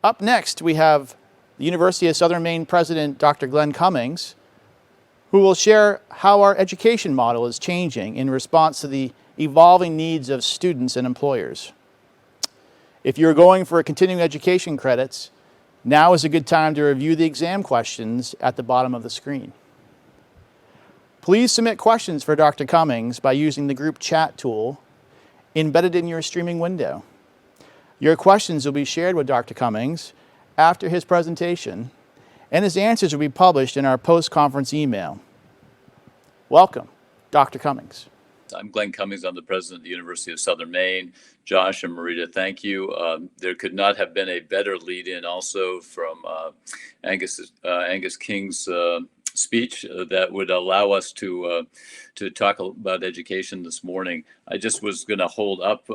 Up next, we have the University of Southern Maine President, Dr. Glenn Cummings, who will share how our education model is changing in response to the evolving needs of students and employers. If you're going for continuing education credits, now is a good time to review the exam questions at the bottom of the screen. Please submit questions for Dr. Cummings by using the group chat tool embedded in your streaming window. Your questions will be shared with Dr. Cummings after his presentation, and his answers will be published in our post-conference email. Welcome, Dr. Cummings. I'm Glenn Cummings. I'm the president of the University of Southern Maine. Josh and Marita, thank you. There could not have been a better lead-in also from Angus King's speech that would allow us to talk about education this morning. I just was going to hold up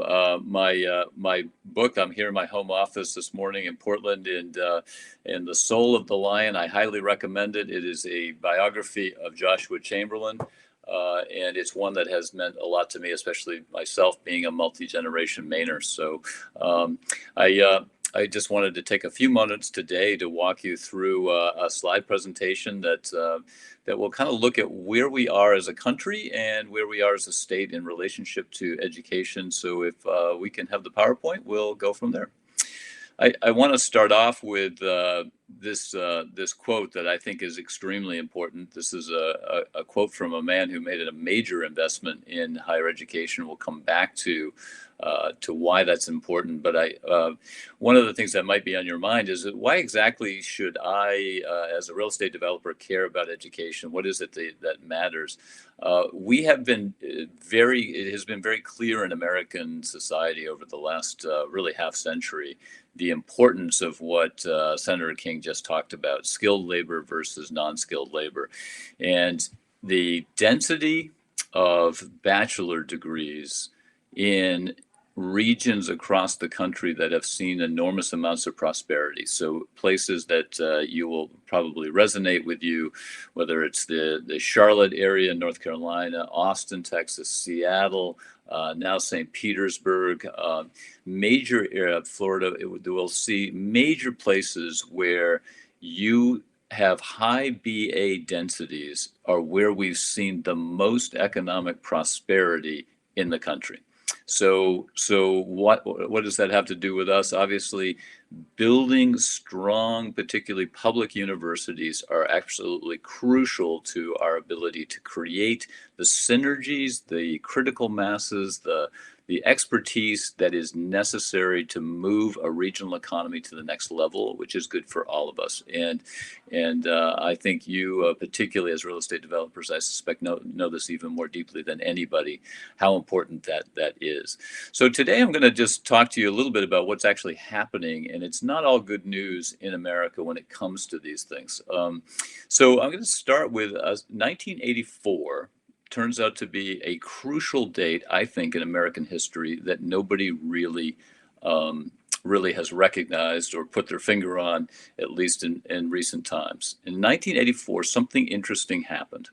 my book. I'm here in my home office this morning in Portland, and The Soul of the Lion. I highly recommend it. It is a biography of Joshua Chamberlain. And it's one that has meant a lot to me, especially myself being a multi-generation Mainer. So I just wanted to take a few moments today to walk you through a slide presentation that will kind of look at where we are as a country and where we are as a state in relationship to education. So if we can have the PowerPoint, we'll go from there. I want to start off with this quote that I think is extremely important. This is a quote from a man who made a major investment in higher education. We'll come back to why that's important. But one of the things that might be on your mind is that why exactly should I, as a real estate developer, care about education? What is it that matters? We have been it has been very clear in American society over the last really half century, the importance of what Senator King just talked about, skilled labor versus non-skilled labor. And the density of bachelor degrees in regions across the country that have seen enormous amounts of prosperity. So places that you will probably resonate with you, whether it's the Charlotte area in North Carolina, Austin, Texas, Seattle, now St. Petersburg, major area of Florida, we'll see major places where you have high BA densities are where we've seen the most economic prosperity in the country. So what does that have to do with us? Obviously, building strong, particularly public universities are absolutely crucial to our ability to create the synergies, the critical masses, the expertise that is necessary to move a regional economy to the next level, which is good for all of us. And I think you, particularly as real estate developers, I suspect know this even more deeply than anybody, how important that is. So today I'm going to just talk to you a little bit about what's actually happening, and it's not all good news in America when it comes to these things. So I'm going to start with 1984. Turns out to be a crucial date, I think, in American history that nobody really has recognized or put their finger on, at least in recent times. In 1984, something interesting happened.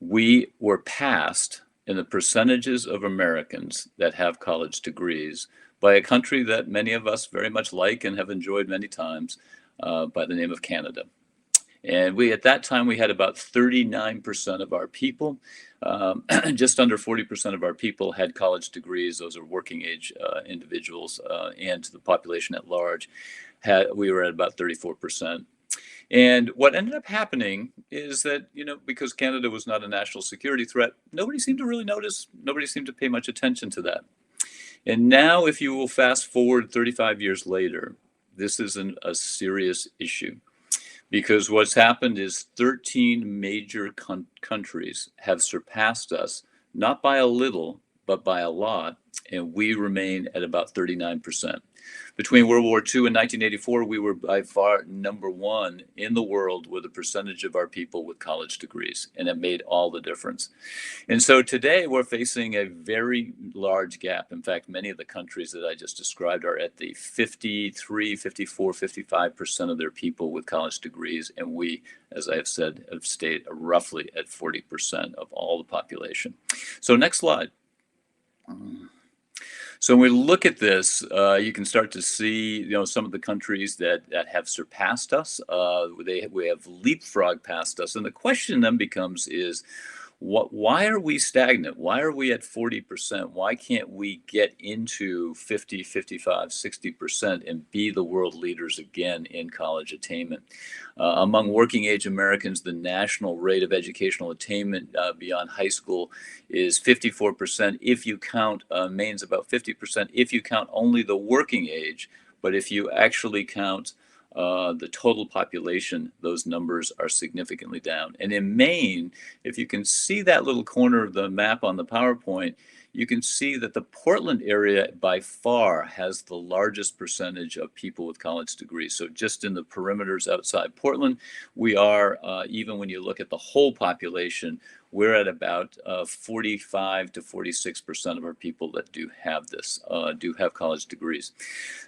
We were passed in the percentages of Americans that have college degrees by a country that many of us very much like and have enjoyed many times, by the name of Canada. And at that time, we had about 39% of our people, just under 40% of our people had college degrees. Those are working age individuals, and the population at large, we were at about 34%. And what ended up happening is that, because Canada was not a national security threat, nobody seemed to really notice, nobody seemed to pay much attention to that. And now, if you will fast forward 35 years later, this isn't a serious issue. Because what's happened is 13 major countries have surpassed us, not by a little, but by a lot, and we remain at about 39%. Between World War II and 1984, we were by far number one in the world with a percentage of our people with college degrees, and it made all the difference. And so today we're facing a very large gap. In fact, many of the countries that I just described are at the 53, 54, 55% of their people with college degrees, and we, as I have said, have stayed roughly at 40% of all the population. So next slide. So when we look at this, you can start to see, some of the countries that have surpassed us. We have leapfrog past us, and the question then becomes is, why are we stagnant? Why are we at 40%? Why can't we get into 50, 55, 60% and be the world leaders again in college attainment? Among working age Americans, the national rate of educational attainment beyond high school is 54%. If you count, Maine's about 50%, if you count only the working age. But if you actually count the total population, those numbers are significantly down. And in Maine, if you can see that little corner of the map on the PowerPoint, you can see that the Portland area by far has the largest percentage of people with college degrees. So just in the perimeters outside Portland, we are, even when you look at the whole population, we're at about 45 to 46% of our people that do have this, do have college degrees.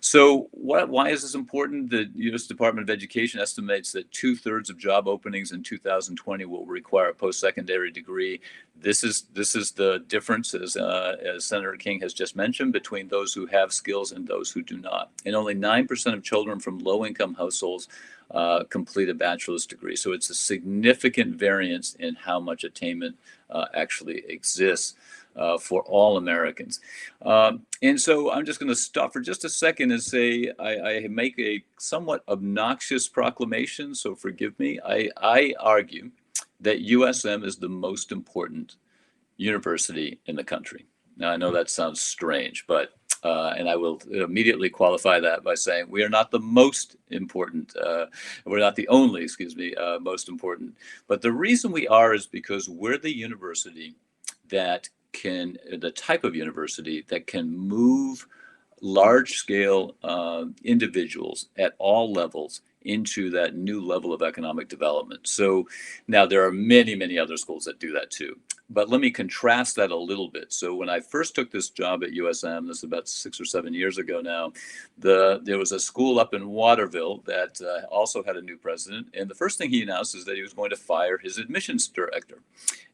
So why is this important? The U.S. Department of Education estimates that 2/3 of job openings in 2020 will require a post-secondary degree. This is the difference, as Senator King has just mentioned, between those who have skills and those who do not. And only 9% of children from low-income households complete a bachelor's degree. So it's a significant variance in how much attainment actually exists for all Americans. And so I'm just going to stop for just a second and say I make a somewhat obnoxious proclamation, so forgive me. I argue that USM is the most important university in the country. Now, I know that sounds strange, but and I will immediately qualify that by saying we are not the most important, we're not the only, most important. But the reason we are is because we're the university the type of university that can move large scale individuals at all levels into that new level of economic development. So now there are many, many other schools that do that too. But let me contrast that a little bit. So when I first took this job at USM, this is about 6 or 7 years ago now, there was a school up in Waterville that also had a new president. And the first thing he announced is that he was going to fire his admissions director.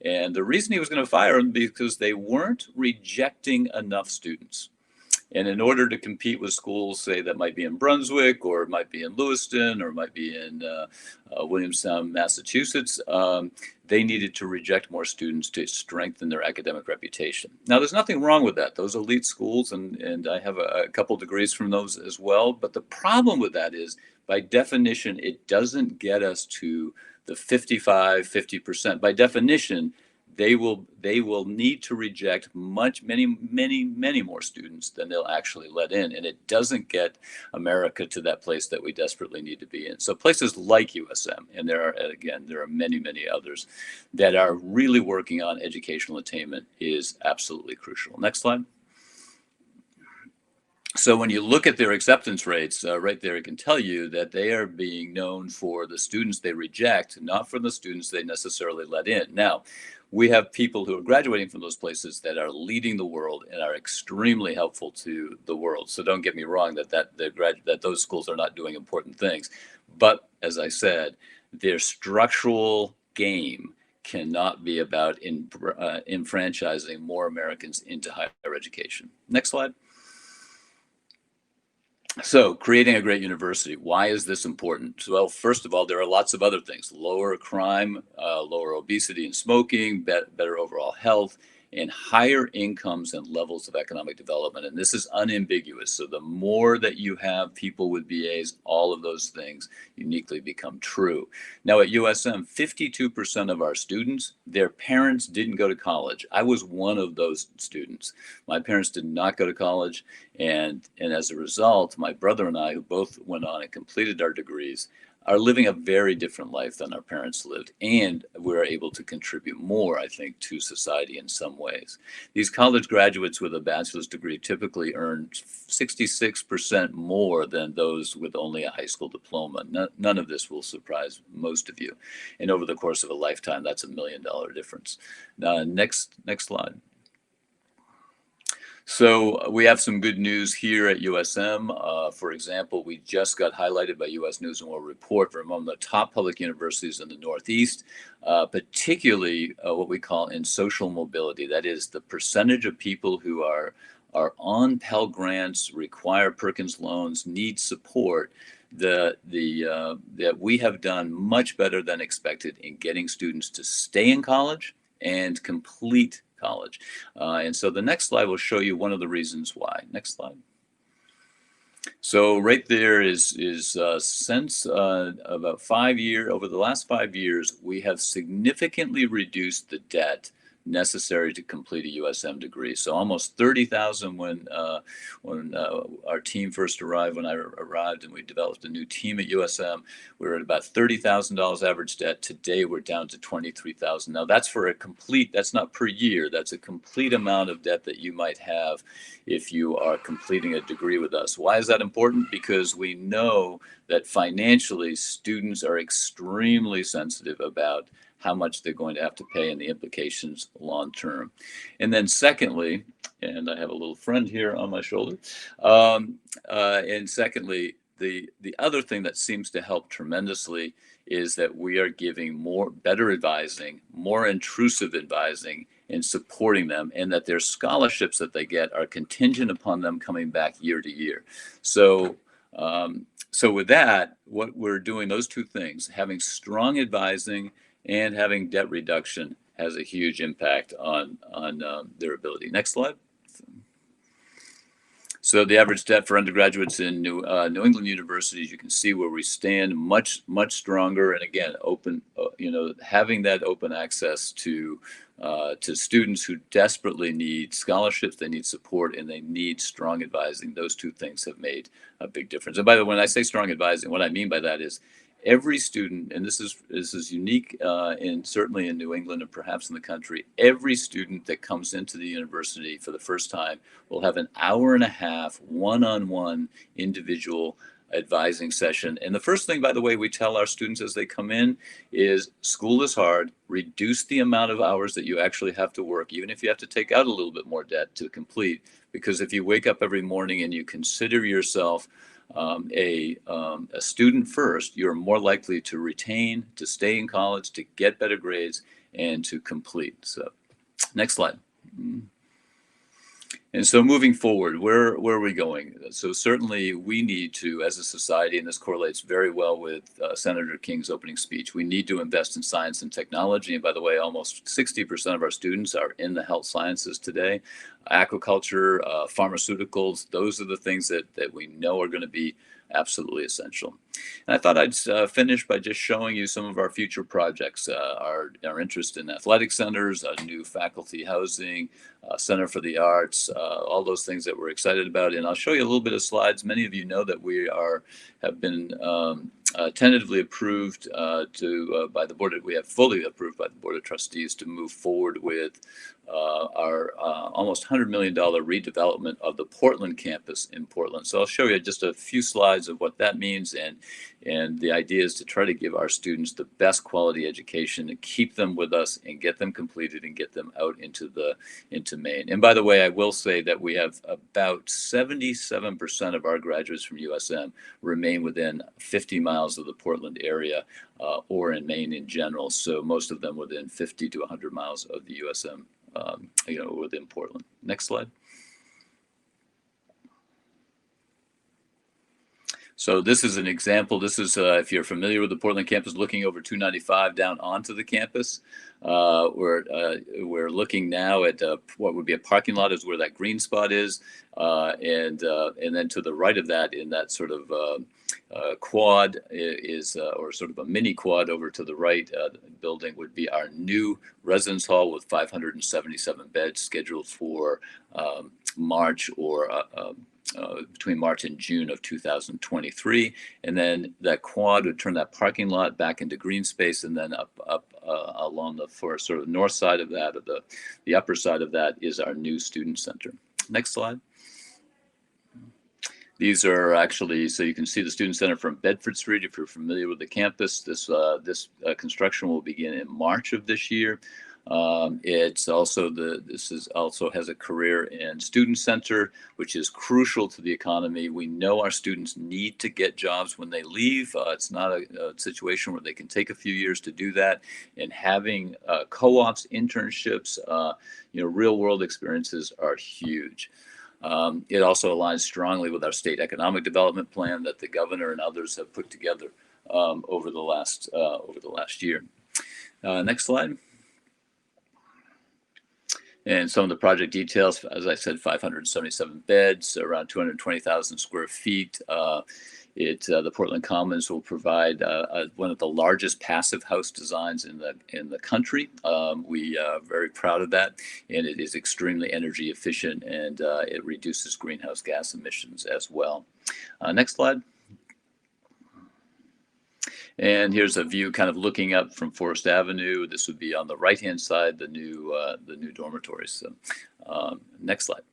And the reason he was going to fire him because they weren't rejecting enough students. And in order to compete with schools, say, that might be in Brunswick, or it might be in Lewiston, or it might be in Williamstown, Massachusetts, they needed to reject more students to strengthen their academic reputation. Now, there's nothing wrong with that. Those elite schools, and I have a couple degrees from those as well. But the problem with that is, by definition, it doesn't get us to the 55, 50%. By definition, they will need to reject many more students than they'll actually let in, and it doesn't get America to that place that we desperately need to be in. So places like USM, and there are many others that are really working on educational attainment, is absolutely crucial. Next slide. So when you look at their acceptance rates, right there, it can tell you that they are being known for the students they reject, not for the students they necessarily let in. Now, we have people who are graduating from those places that are leading the world and are extremely helpful to the world. So don't get me wrong that those schools are not doing important things. But as I said, their structural game cannot be about enfranchising more Americans into higher education. Next slide. So, creating a great university, why is this important? Well, first of all, there are lots of other things: lower crime, lower obesity and smoking, better overall health, and higher incomes and levels of economic development. And this is unambiguous. So the more that you have people with BAs, all of those things uniquely become true. Now at USM, 52% of our students, their parents didn't go to college. I was one of those students. My parents did not go to college. And as a result, my brother and I, who both went on and completed our degrees, are living a very different life than our parents lived, and we're able to contribute more, I think, to society in some ways. These college graduates with a bachelor's degree typically earn 66% more than those with only a high school diploma. None of this will surprise most of you. And over the course of a lifetime, that's $1 million difference. Next slide. So we have some good news here at USM. For example, we just got highlighted by U.S. News and World Report for among the top public universities in the Northeast, particularly what we call in social mobility. That is the percentage of people who are are on Pell Grants, require Perkins loans, need support, that we have done much better than expected in getting students to stay in college and complete college. And so the next slide will show you one of the reasons why. Next slide. So right there is since about over the last 5 years, we have significantly reduced the debt necessary to complete a USM degree. So almost 30,000 when our team first arrived, when I arrived and we developed a new team at USM, we were at about $30,000 average debt. Today we're down to 23,000. Now that's for a complete, that's not per year, that's a complete amount of debt that you might have if you are completing a degree with us. Why is that important? Because we know that financially students are extremely sensitive about how much they're going to have to pay and the implications long term. And then secondly, and I have a little friend here on my shoulder, and secondly, the other thing that seems to help tremendously is that we are giving better advising, more intrusive advising, and supporting them, and that their scholarships that they get are contingent upon them coming back year to year. So with that, what we're doing, those two things, having strong advising and having debt reduction, has a huge impact on their ability. Next slide. So the average debt for undergraduates in New England universities, you can see where we stand, much stronger. And again, open, having that open access to students who desperately need scholarships, they need support, and they need strong advising. Those two things have made a big difference. And by the way, when I say strong advising, what I mean by that is every student, and this is unique certainly in New England and perhaps in the country, every student that comes into the university for the first time will have an hour and a half one-on-one individual advising session. And the first thing, by the way, we tell our students as they come in is school is hard. Reduce the amount of hours that you actually have to work, even if you have to take out a little bit more debt to complete. Because if you wake up every morning and you consider yourself a student first, you're more likely to retain, to stay in college, to get better grades, and to complete. So, next slide. And so moving forward, where are we going? So certainly we need to, as a society, and this correlates very well with Senator King's opening speech, we need to invest in science and technology. And by the way, almost 60% of our students are in the health sciences today. Aquaculture, pharmaceuticals, those are the things that we know are going to be absolutely essential. And I thought I'd finish by just showing you some of our future projects, our interest in athletic centers, new faculty housing, Center for the Arts, all those things that we're excited about. And I'll show you a little bit of slides. Many of you know that we have been tentatively approved by the board. We have fully approved by the Board of Trustees to move forward with our almost $100 million redevelopment of the Portland campus in Portland. So I'll show you just a few slides of what that means, and the idea is to try to give our students the best quality education and keep them with us and get them completed and get them out into Maine. And by the way, I will say that we have about 77% of our graduates from USM remain within 50 miles of the Portland area or in Maine in general. So most of them within 50 to 100 miles of the USM, within Portland. Next slide. So this is an example. This is, if you're familiar with the Portland campus, looking over 295 down onto the campus. We're looking now at what would be a parking lot is where that green spot is. And then to the right of that, in that sort of quad or sort of a mini quad over to the right building would be our new residence hall with 577 beds scheduled for March or between March and June of 2023. And then that quad would turn that parking lot back into green space, and then up along the sort of north side of that, or the upper side of that, is our new student center. Next slide. These are actually, so you can see the student center from Bedford Street. If you're familiar with the campus, this construction will begin in March of this year. This also has a career and student center, which is crucial to the economy. We know our students need to get jobs when they leave. It's not a situation where they can take a few years to do that. And having co-ops, internships, real world experiences are huge. It also aligns strongly with our state economic development plan that the governor and others have put together over the last year. Next slide. And some of the project details, as I said, 577 beds, around 220,000 square feet. The Portland Commons will provide one of the largest passive house designs in the country. We are very proud of that, and it is extremely energy efficient, and it reduces greenhouse gas emissions as well. Next slide. And here's a view kind of looking up from Forest Avenue. This would be on the right-hand side, the new dormitories. So, next slide.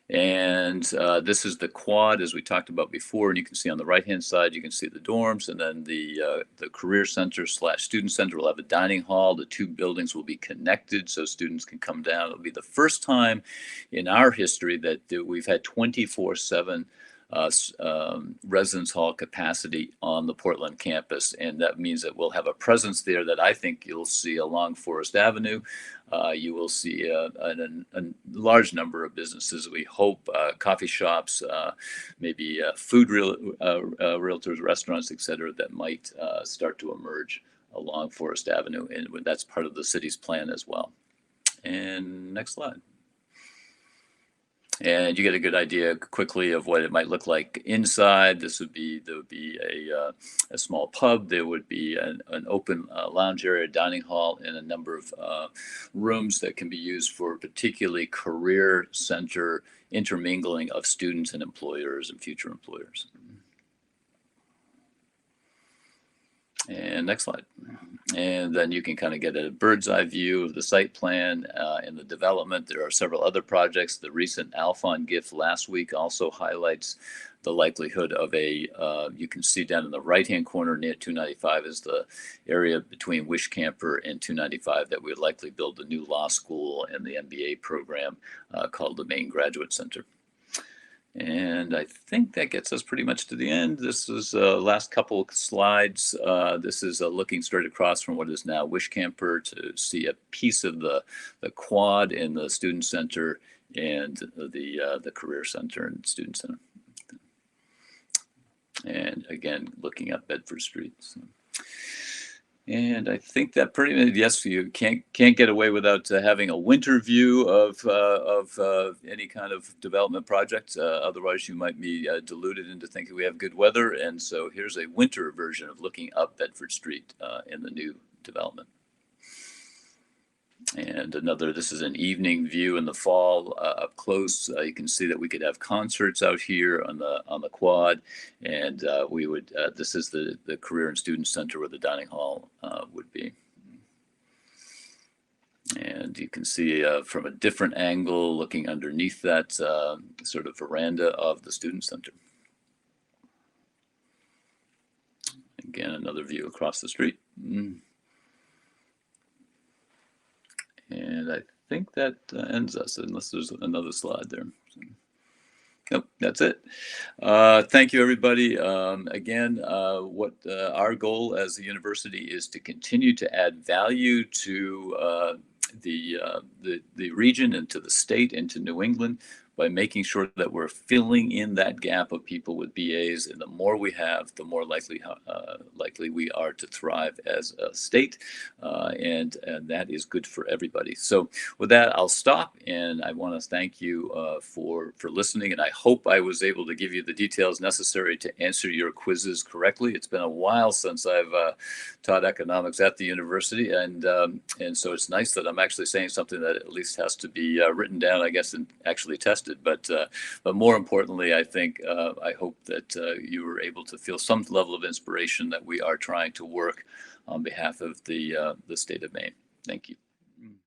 And this is the quad, as we talked about before. And you can see on the right-hand side, you can see the dorms, and then the career center / student center will have a dining hall. The two buildings will be connected so students can come down. It'll be the first time in our history that we've had 24/7 residence hall capacity on the Portland campus, and that means that we'll have a presence there that I think you'll see along Forest Avenue. You will see a large number of businesses, we hope, coffee shops, maybe food realtors, restaurants, etc., that might start to emerge along Forest Avenue, and that's part of the city's plan as well. And next slide. And you get a good idea quickly of what it might look like inside. There would be a small pub. There would be an open lounge area, dining hall, and a number of rooms that can be used for particularly career center intermingling of students and employers and future employers. And next slide. And then you can kind of get a bird's eye view of the site plan and the development. There are several other projects. The recent Alphon gift last week also highlights the likelihood of you can see down in the right-hand corner near 295 is the area between Wishcamper and 295 that we would likely build the new law school and the MBA program called the Maine Graduate Center. And I think that gets us pretty much to the end. This is last couple slides. This is looking straight across from what is now Wishcamper to see a piece of the quad in the student center and the career center and student center. And again, looking up Bedford Street. So. And I think that pretty much, yes, you can't get away without having a winter view of any kind of development project. Otherwise, you might be deluded into thinking we have good weather. And so here's a winter version of looking up Bedford Street in the new development. And this is an evening view in the fall up close. You can see that we could have concerts out here on the quad, and we would. This is the career and student center where the dining hall would be. And you can see from a different angle, looking underneath that sort of veranda of the student center. Again, another view across the street. And I think that ends us, unless there's another slide there. Nope, that's it. Thank you, everybody. Again, what our goal as a university is to continue to add value to the region and to the state and to New England by making sure that we're filling in that gap of people with BAs. And the more we have, the more likely we are to thrive as a state. And that is good for everybody. So with that, I'll stop. And I want to thank you for listening. And I hope I was able to give you the details necessary to answer your quizzes correctly. It's been a while since I've taught economics at the university. And so it's nice that I'm actually saying something that at least has to be written down, I guess, and actually tested. But more importantly, I think I hope that you were able to feel some level of inspiration that we are trying to work on behalf of the state of Maine. Thank you.